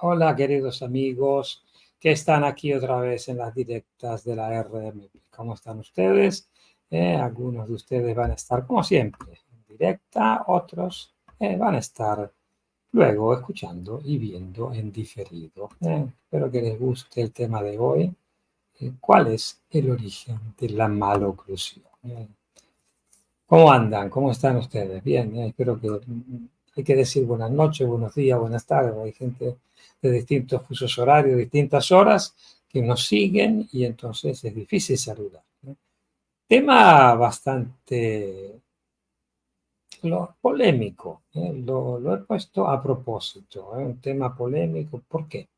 Hola, queridos amigos que están aquí otra vez en las directas de la RM. ¿Cómo están ustedes? Algunos de ustedes van a estar, como siempre, en directa, otros van a estar luego escuchando y viendo en diferido. Espero que les guste el tema de hoy. ¿Cuál es el origen de la maloclusión? ¿Cómo andan? ¿Cómo están ustedes? Bien, espero que hay que decir buenas noches, buenos días, buenas tardes. Hay gente de distintos fusos horarios, distintas horas que nos siguen y entonces es difícil saludar, ¿no? Tema bastante polémico, lo he puesto a propósito, un tema polémico. ¿Por qué?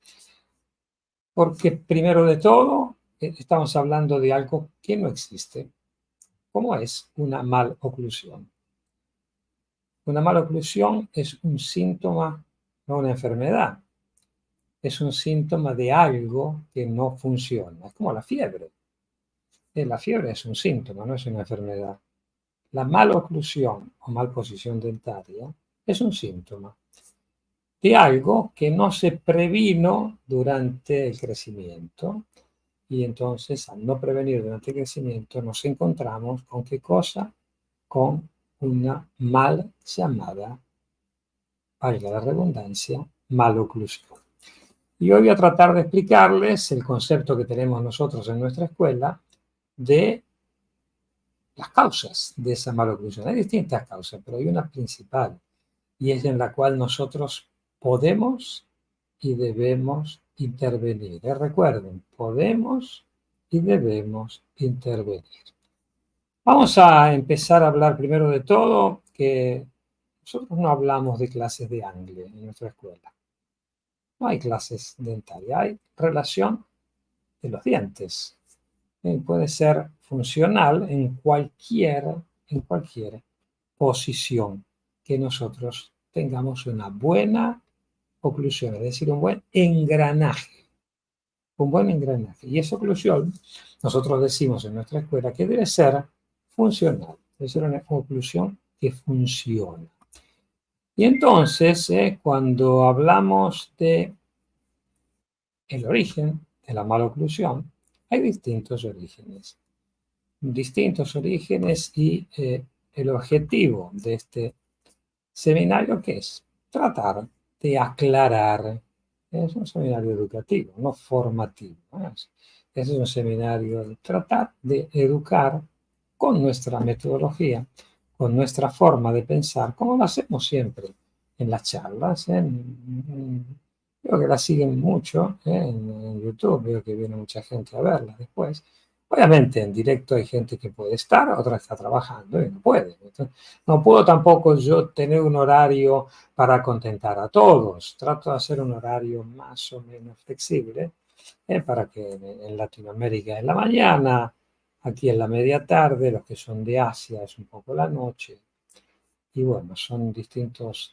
Porque primero de todo estamos hablando de algo que no existe, como es una maloclusión. Una maloclusión es un síntoma, no una enfermedad. Es un síntoma de algo que no funciona. Es como la fiebre. La fiebre es un síntoma, no es una enfermedad. La maloclusión o malposición dentaria es un síntoma de algo que no se previno durante el crecimiento. Y entonces, al no prevenir durante el crecimiento, nos encontramos con qué cosa? Con una mal llamada, valga la redundancia, maloclusión. Y hoy voy a tratar de explicarles el concepto que tenemos nosotros en nuestra escuela de las causas de esa maloclusión. Hay distintas causas, pero hay una principal, y es en la cual nosotros podemos y debemos intervenir. Recuerden, podemos y debemos intervenir. Vamos a empezar a hablar primero de todo que nosotros no hablamos de clases de Angle en nuestra escuela. No hay clases dentarias, hay relación de los dientes. Puede ser funcional en cualquier posición que nosotros tengamos una buena oclusión, es decir, un buen engranaje. Un buen engranaje. Y esa oclusión, nosotros decimos en nuestra escuela que debe ser funcional, debe ser una oclusión que funciona. Y entonces, cuando hablamos de el origen de la maloclusión, hay distintos orígenes y el objetivo de este seminario, ¿qué es? Tratar de aclarar. Es un seminario educativo, no formativo. Es un seminario de tratar de educar con nuestra metodología, con nuestra forma de pensar, como lo hacemos siempre en las charlas. Veo que la siguen mucho en YouTube, veo que viene mucha gente a verla después. Obviamente en directo hay gente que puede estar, otra está trabajando y no puede. Entonces, no puedo tampoco yo tener un horario para contentar a todos. Trato de hacer un horario más o menos flexible para que en Latinoamérica en la mañana, aquí en la media tarde, los que son de Asia es un poco la noche. Y bueno, son distintos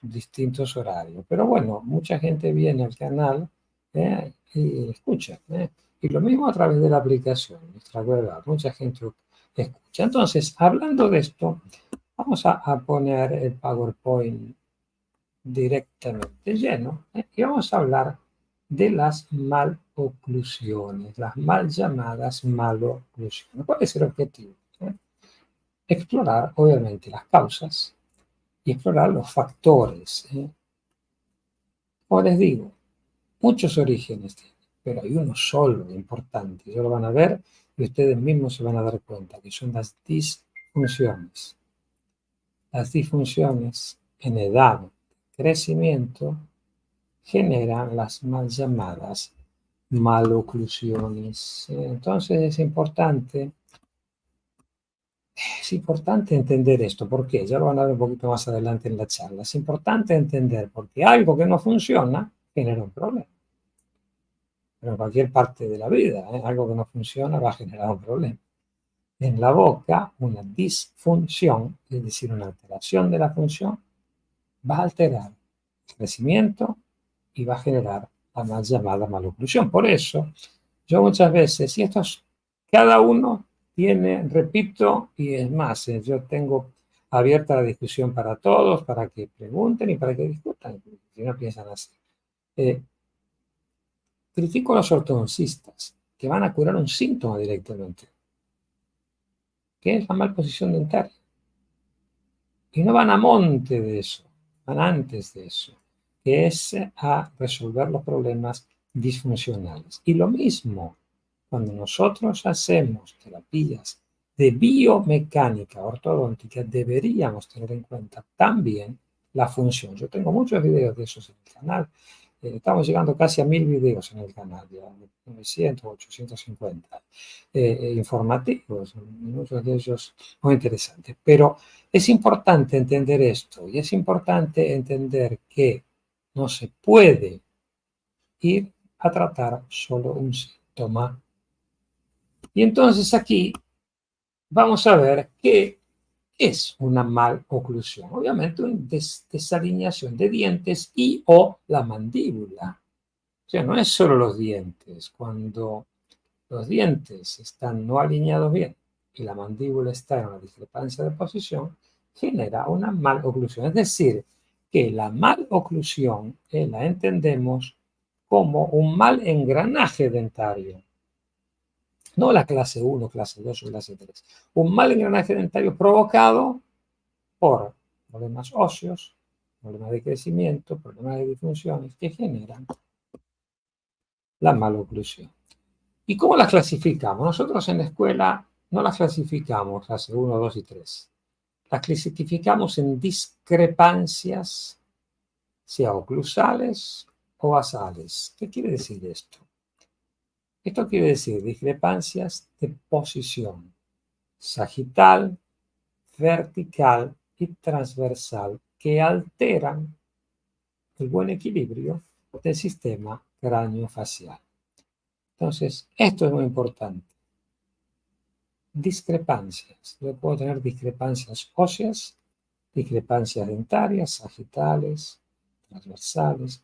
horarios. Pero bueno, mucha gente viene al canal y escucha. Y lo mismo a través de la aplicación, nuestra web, mucha gente escucha. Entonces, hablando de esto, vamos a poner el PowerPoint directamente lleno y vamos a hablar de las maloclusiones, las mal llamadas maloclusiones. ¿Cuál es el objetivo? Explorar, obviamente, las causas y explorar los factores. Como les digo, muchos orígenes tienen, pero hay uno solo importante. Ya lo van a ver y ustedes mismos se van a dar cuenta que son las disfunciones. Las disfunciones en edad de crecimiento generan las mal llamadas maloclusiones. Entonces es importante entender esto. ¿Por qué? Ya lo van a ver un poquito más adelante en la charla. Es importante entender porque algo que no funciona genera un problema. Pero en cualquier parte de la vida, algo que no funciona va a generar un problema. En la boca, una disfunción, es decir, una alteración de la función, va a alterar el crecimiento y va a generar la mal llamada maloclusión. Por eso, yo muchas veces, y esto es, cada uno tiene, repito, y es más, yo tengo abierta la discusión para todos, para que pregunten y para que discutan, si no piensan así. critico a los ortodoncistas que van a curar un síntoma directamente, que es la malposición dentaria. Y no van a monte de eso, van antes de eso, que es a resolver los problemas disfuncionales. Y lo mismo, cuando nosotros hacemos terapias de biomecánica ortodóntica, deberíamos tener en cuenta también la función. Yo tengo muchos videos de esos en el canal. Estamos llegando casi a 1000 videos en el canal, ya 900, 850 informativos, muchos de ellos muy interesantes. Pero es importante entender esto y es importante entender que no se puede ir a tratar solo un síntoma. Y entonces aquí vamos a ver qué es una maloclusión. Obviamente una desalineación de dientes y o la mandíbula. O sea, no es solo los dientes. Cuando los dientes están no alineados bien y la mandíbula está en una discrepancia de posición, genera una maloclusión. Es decir, que la maloclusión la entendemos como un mal engranaje dentario. No la clase 1, clase 2 o clase 3. Un mal engranaje dentario provocado por problemas óseos, problemas de crecimiento, problemas de disfunciones que generan la maloclusión. ¿Y cómo las clasificamos? Nosotros en la escuela no las clasificamos, clase 1, 2 y 3. Las clasificamos en discrepancias, sea oclusales o basales. ¿Qué quiere decir esto? Esto quiere decir discrepancias de posición sagital, vertical y transversal que alteran el buen equilibrio del sistema craneofacial. Entonces, esto es muy importante. Discrepancias. Yo puedo tener discrepancias óseas, discrepancias dentarias, sagitales, transversales,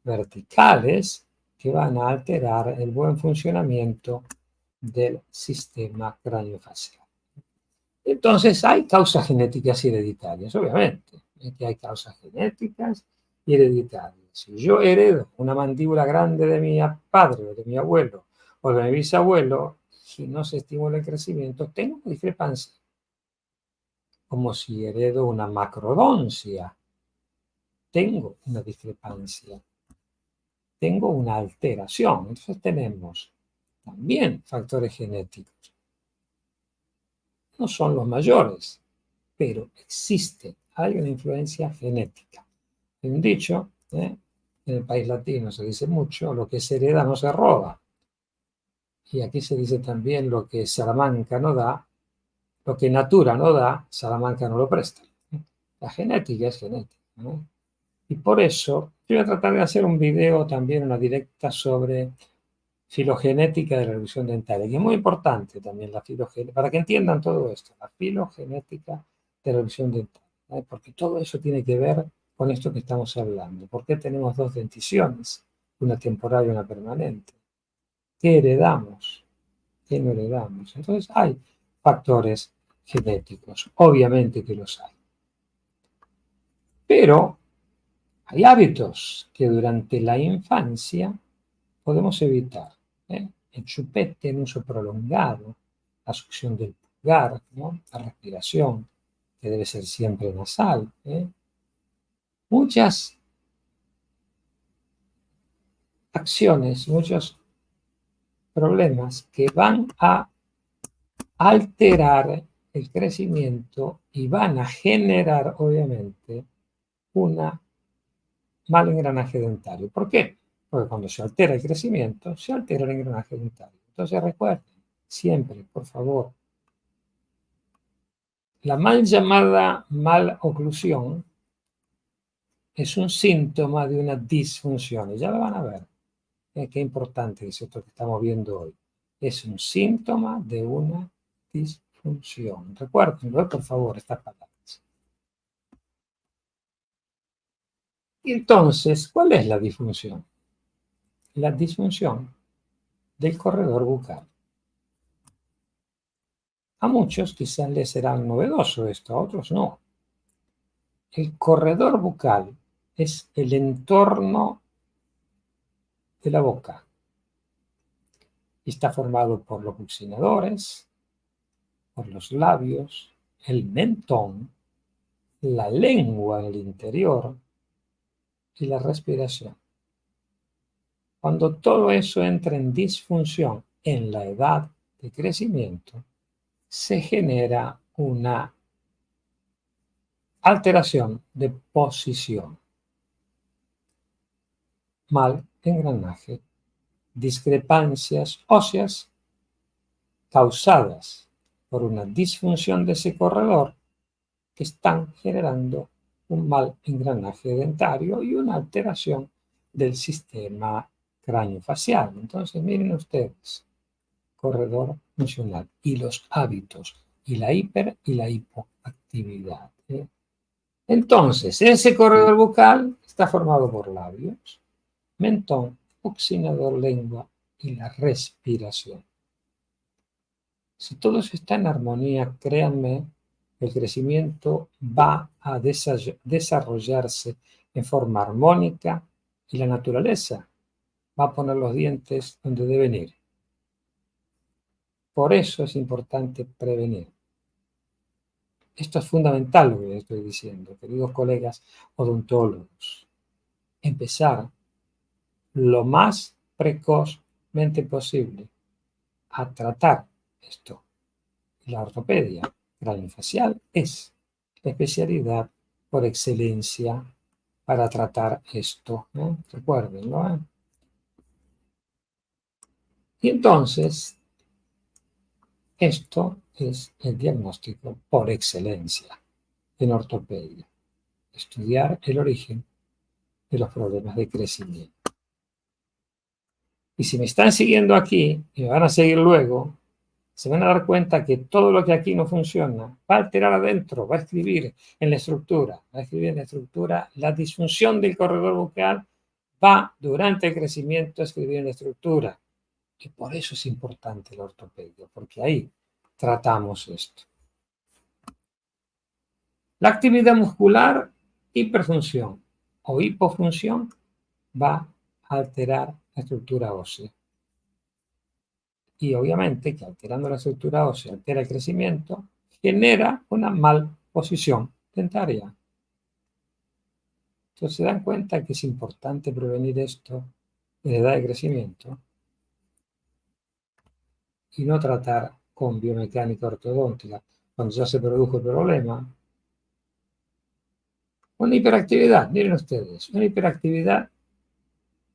verticales, que van a alterar el buen funcionamiento del sistema craneofacial. Entonces, hay causas genéticas y hereditarias, obviamente. Que hay causas genéticas y hereditarias. Si yo heredo una mandíbula grande de mi padre o de mi abuelo o de mi bisabuelo, si no se estimula el crecimiento, tengo una discrepancia. Como si heredo una macrodoncia, tengo una discrepancia, tengo una alteración. Entonces tenemos también factores genéticos. No son los mayores, pero existe, hay una influencia genética. Hay un dicho, en el país latino se dice mucho, lo que se hereda no se roba. Y aquí se dice también lo que Salamanca no da, lo que Natura no da, Salamanca no lo presta. La genética es genética, ¿no? Y por eso yo voy a tratar de hacer un video también, una directa sobre filogenética de la reducción dentaria, que es muy importante también la filogenética, para que entiendan todo esto, la filogenética de la reducción dentaria, ¿no? Porque todo eso tiene que ver con esto que estamos hablando. ¿Por qué tenemos dos denticiones, una temporal y una permanente? ¿Qué heredamos? ¿Qué no heredamos? Entonces hay factores genéticos, obviamente que los hay. Pero hay hábitos que durante la infancia podemos evitar, ¿eh? El chupete en uso prolongado, la succión del pulgar, ¿no? La respiración, que debe ser siempre nasal, ¿eh? Muchas acciones, muchos problemas que van a alterar el crecimiento y van a generar, obviamente, una mal engranaje dentario. ¿Por qué? Porque cuando se altera el crecimiento, se altera el engranaje dentario. Entonces recuerden, siempre, por favor, la mal llamada maloclusión es un síntoma de una disfunción. Y ya lo van a ver. Qué importante es esto que estamos viendo hoy. Es un síntoma de una disfunción. Recuerden, por favor, estas palabras. Y entonces, ¿cuál es la disfunción? La disfunción del corredor bucal. A muchos quizás les será novedoso esto, a otros no. El corredor bucal es el entorno de la boca, Está formado por los buccinadores, por los labios, el mentón, la lengua en el interior y la respiración. Cuando todo eso entra en disfunción en la edad de crecimiento, se genera una alteración de posición, mal engranaje, discrepancias óseas causadas por una disfunción de ese corredor que están generando un mal engranaje dentario y una alteración del sistema craneofacial. Entonces, miren ustedes, corredor funcional y los hábitos y la hiper y la hipoactividad. Entonces, ese corredor bucal está formado por labios, mentón, buccinador, lengua y la respiración. Si todo eso está en armonía, créanme, el crecimiento va a desarrollarse en forma armónica y la naturaleza va a poner los dientes donde deben ir. Por eso es importante prevenir. Esto es fundamental lo que les estoy diciendo, queridos colegas odontólogos. Empezar lo más precozmente posible a tratar esto. La ortopedia craneofacial es la especialidad por excelencia para tratar esto. Recuérdenlo. Y entonces, esto es el diagnóstico por excelencia en ortopedia. Estudiar el origen de los problemas de crecimiento. Y si me están siguiendo aquí y me van a seguir luego, se van a dar cuenta que todo lo que aquí no funciona va a alterar adentro, va a escribir en la estructura, la disfunción del corredor bucal va durante el crecimiento a escribir en la estructura. Y por eso es importante el ortopedia, porque ahí tratamos esto. La actividad muscular, hiperfunción o hipofunción, va a alterar la estructura ósea. Y obviamente que alterando la estructura ósea altera el crecimiento, genera una malposición dentaria. Entonces se dan cuenta que es importante prevenir esto en edad de crecimiento y no tratar con biomecánica ortodóntica cuando ya se produjo el problema. Una hiperactividad, miren ustedes, una hiperactividad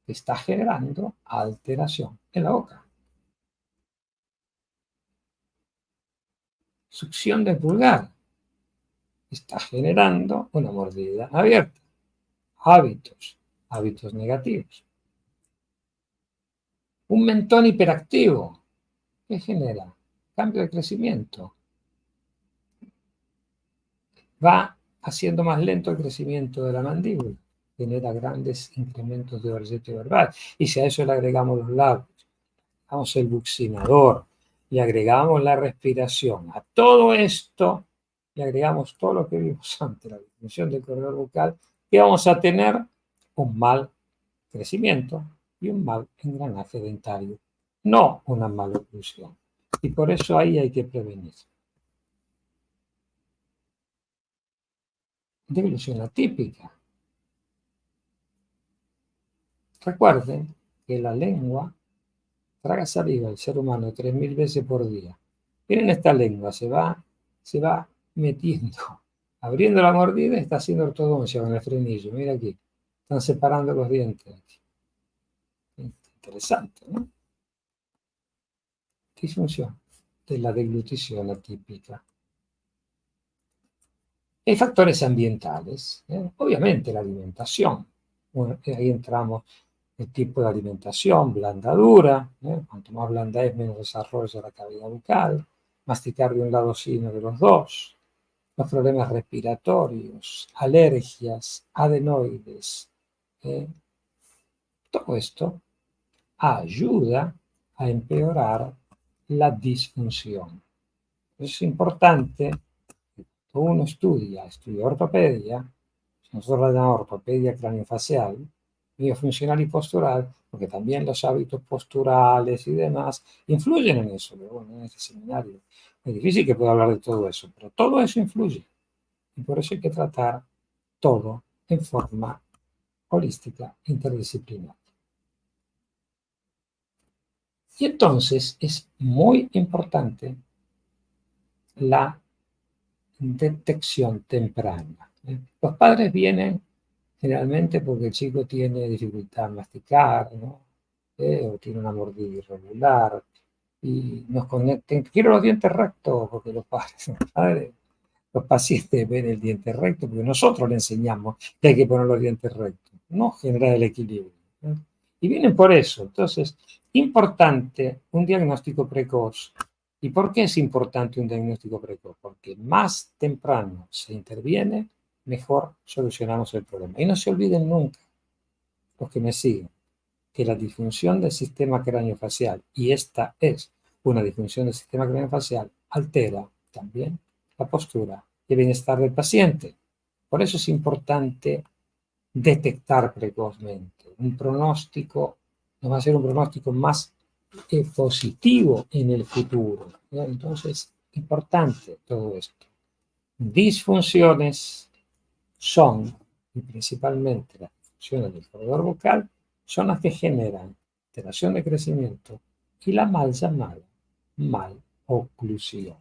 que está generando alteración en la boca. Succión del pulgar está generando una mordida abierta. Hábitos negativos. Un mentón hiperactivo, ¿qué genera? Cambio de crecimiento. Va haciendo más lento el crecimiento de la mandíbula, genera grandes incrementos de orillete verbal. Y si a eso le agregamos los labios, agregamos el buccinador, le agregamos la respiración, a todo esto le agregamos todo lo que vimos antes, la disminución del corredor bucal, que vamos a tener un mal crecimiento y un mal engranaje dentario, no una mala oclusión. Y por eso ahí hay que prevenir. Deglución atípica. Recuerden que la lengua traga saliva del ser humano 3.000 veces por día. Miren esta lengua, se va metiendo, abriendo la mordida, está haciendo ortodoncia con el frenillo. Mira aquí, están separando los dientes. Interesante, ¿no? Disfunción de la deglutición atípica. Hay factores ambientales, obviamente la alimentación. Bueno, ahí entramos el tipo de alimentación, blanda dura, cuanto más blanda es, menos desarrollo de la cavidad bucal, masticar de un lado sí, no de los dos, los problemas respiratorios, alergias, adenoides. Todo esto ayuda a empeorar la disfunción. Es importante que uno estudia ortopedia, nosotros la llamamos ortopedia craneofacial, miofuncional y postural, porque también los hábitos posturales y demás influyen en eso. Pero bueno, en este seminario es difícil que pueda hablar de todo eso, pero todo eso influye. Y por eso hay que tratar todo en forma holística, interdisciplinar. Y entonces es muy importante la detección temprana. Los padres vienen generalmente porque el chico tiene dificultad en masticar, ¿no? O tiene una mordida irregular, y nos conecten. Quiero los dientes rectos, porque los pacientes ven el diente recto, porque nosotros le enseñamos que hay que poner los dientes rectos, no generar el equilibrio, ¿no? Y vienen por eso. Entonces, importante un diagnóstico precoz. ¿Y por qué es importante un diagnóstico precoz? Porque más temprano se interviene, mejor solucionamos el problema. Y no se olviden nunca, los que me siguen, que la disfunción del sistema craneofacial, y esta es una disfunción del sistema craneofacial, altera también la postura y el bienestar del paciente. Por eso es importante detectar precozmente. Un pronóstico nos va a ser un pronóstico más positivo en el futuro, ¿no? Entonces, importante todo esto. Disfunciones son, y principalmente las disfunciones del corredor vocal, son las que generan alteración de crecimiento y la mal llamada maloclusión.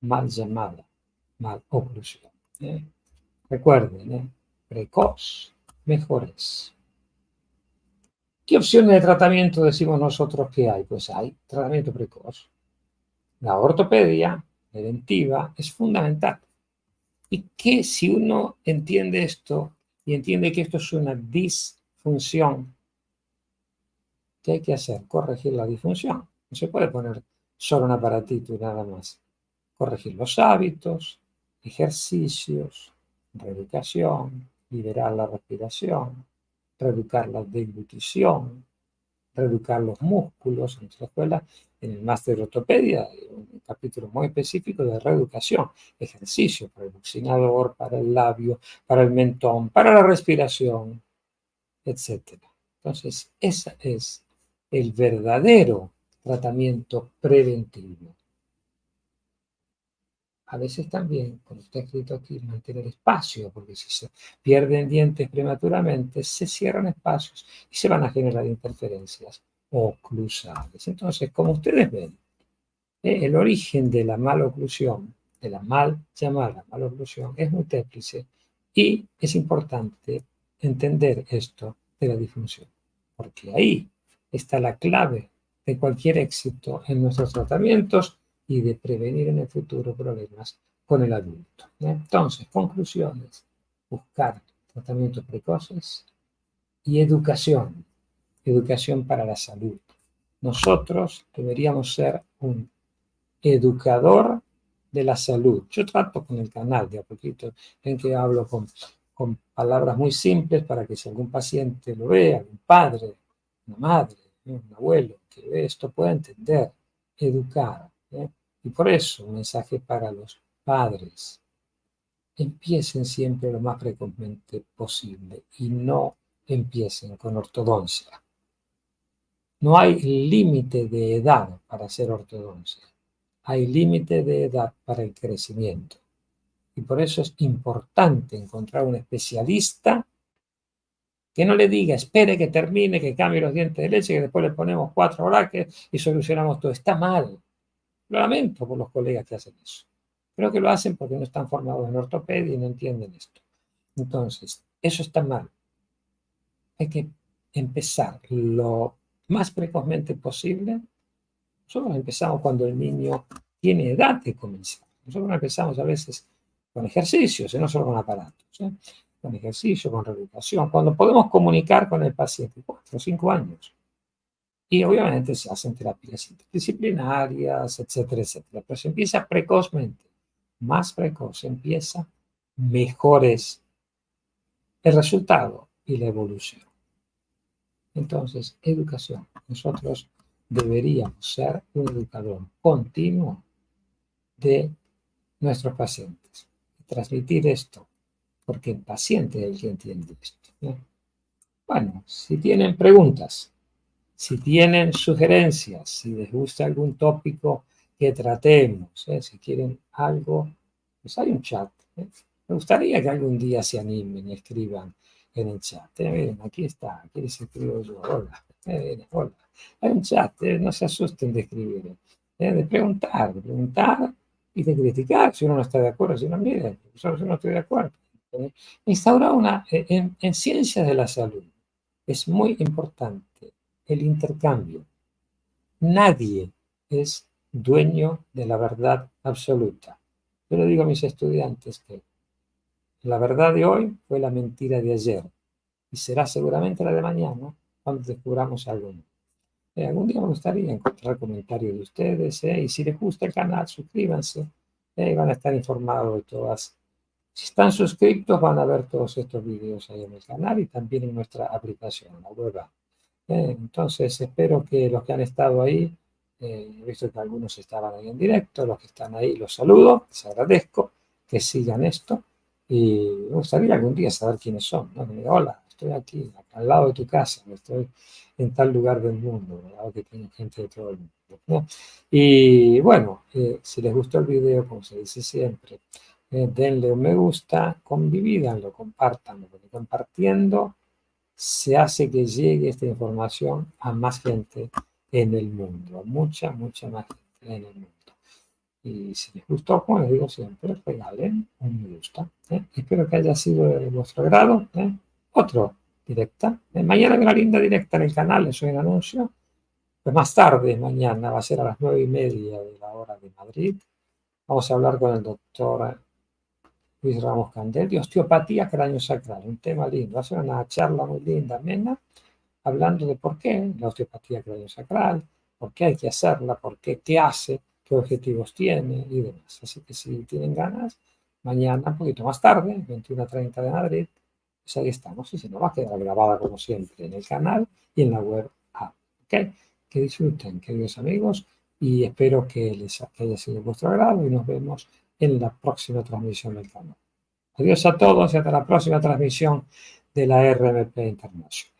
Mal llamada maloclusión. Recuerden, precoz, mejores. ¿Qué opciones de tratamiento decimos nosotros que hay? Pues hay tratamiento precoz. La ortopedia preventiva es fundamental. Y que si uno entiende esto y entiende que esto es una disfunción, ¿qué hay que hacer? Corregir la disfunción. No se puede poner solo un aparatito y nada más. Corregir los hábitos, ejercicios, reeducación, liberar la respiración, reeducar la deglutición, reeducar los músculos. En nuestra escuela, en el máster de ortopedia, hay un capítulo muy específico de reeducación, ejercicio para el buccinador, para el labio, para el mentón, para la respiración, etc. Entonces, ese es el verdadero tratamiento preventivo. A veces también, como está escrito aquí, mantener espacio, porque si se pierden dientes prematuramente, se cierran espacios y se van a generar interferencias oclusales. Entonces, como ustedes ven, el origen de la maloclusión, de la mal llamada maloclusión, es múltiple y es importante entender esto de la disfunción, porque ahí está la clave de cualquier éxito en nuestros tratamientos y de prevenir en el futuro problemas con el adulto. Entonces, conclusiones: buscar tratamientos precoces y educación, educación para la salud. Nosotros deberíamos ser un educador de la salud. Yo trato con el canal de a poquito en que hablo con palabras muy simples para que si algún paciente lo vea, un padre, una madre, un abuelo que ve esto pueda entender, educar. Y por eso un mensaje para los padres: empiecen siempre lo más precozmente posible y no empiecen con ortodoncia. No hay límite de edad para hacer ortodoncia. Hay límite de edad para el crecimiento. Y por eso es importante encontrar un especialista que no le diga, espere que termine, que cambie los dientes de leche, que después le ponemos 4 brackets y solucionamos todo. Está mal. Lo lamento por los colegas que hacen eso. Creo que lo hacen porque no están formados en ortopedia y no entienden esto. Entonces, eso está mal. Hay que empezar lo más precozmente posible. Nosotros empezamos cuando el niño tiene edad de comenzar. Nosotros empezamos a veces con ejercicios, no solo con aparatos, con ejercicio, con reeducación, cuando podemos comunicar con el paciente, 4 o 5 años. Y obviamente se hacen terapias interdisciplinarias, etcétera, etcétera. Pero se empieza precozmente. Más precoz empieza, mejor es el resultado y la evolución. Entonces, educación. Nosotros deberíamos ser un educador continuo de nuestros pacientes y transmitir esto, porque el paciente es el que entiende esto, ¿no? Bueno, si tienen preguntas, si tienen sugerencias, si les gusta algún tópico que tratemos, si quieren algo, pues hay un chat. Me gustaría que algún día se animen y escriban en el chat. Miren, aquí está, aquí les escribo yo. Hola, hola. Hay un chat, no se asusten de escribir, de preguntar y de criticar si uno no está de acuerdo. Si no, miren, yo no estoy de acuerdo. Instaurar en ciencias de la salud es muy importante el intercambio. Nadie es dueño de la verdad absoluta. Yo le digo a mis estudiantes que la verdad de hoy fue la mentira de ayer y será seguramente la de mañana cuando descubramos algo nuevo. Algún día me gustaría encontrar comentarios de ustedes, y si les gusta el canal, suscríbanse, van a estar informados de todas. Si están suscritos, van a ver todos estos videos ahí en el canal y también en nuestra aplicación, la web. Entonces, espero que los que han estado ahí, he visto que algunos estaban ahí en directo, los que están ahí los saludo, les agradezco que sigan esto y me gustaría algún día saber quiénes son, ¿no? Que me digan, hola, estoy aquí, al lado de tu casa, estoy en tal lugar del mundo, ¿verdad? Que tiene gente de todo el mundo, ¿no? Y bueno, si les gustó el video, como se dice siempre, denle un me gusta, convivídanlo, compártanlo, porque compartiendo se hace que llegue esta información a más gente en el mundo, a mucha, mucha más gente en el mundo. Y si les gustó, como les digo siempre, regalen un me gusta. Espero que haya sido de vuestro agrado. Otro directa. Mañana hay una linda directa en el canal, eso es un anuncio. Pues más tarde, mañana, va a ser a las 9:30 de la hora de Madrid. Vamos a hablar con el doctor Luis Ramos Candel de osteopatía craneosacral, un tema lindo. Va a ser una charla muy linda, amena, hablando de por qué la osteopatía craneosacral, por qué hay que hacerla, por qué hace, qué objetivos tiene y demás. Así que si tienen ganas, mañana, un poquito más tarde, 21:30 de Madrid, pues ahí estamos. Y si no, va a quedar grabada como siempre en el canal y en la web app. ¿Okay? Que disfruten, queridos amigos, y espero que que haya sido de vuestro agrado y nos vemos en la próxima transmisión del canal. Adiós a todos y hasta la próxima transmisión de la RMP International.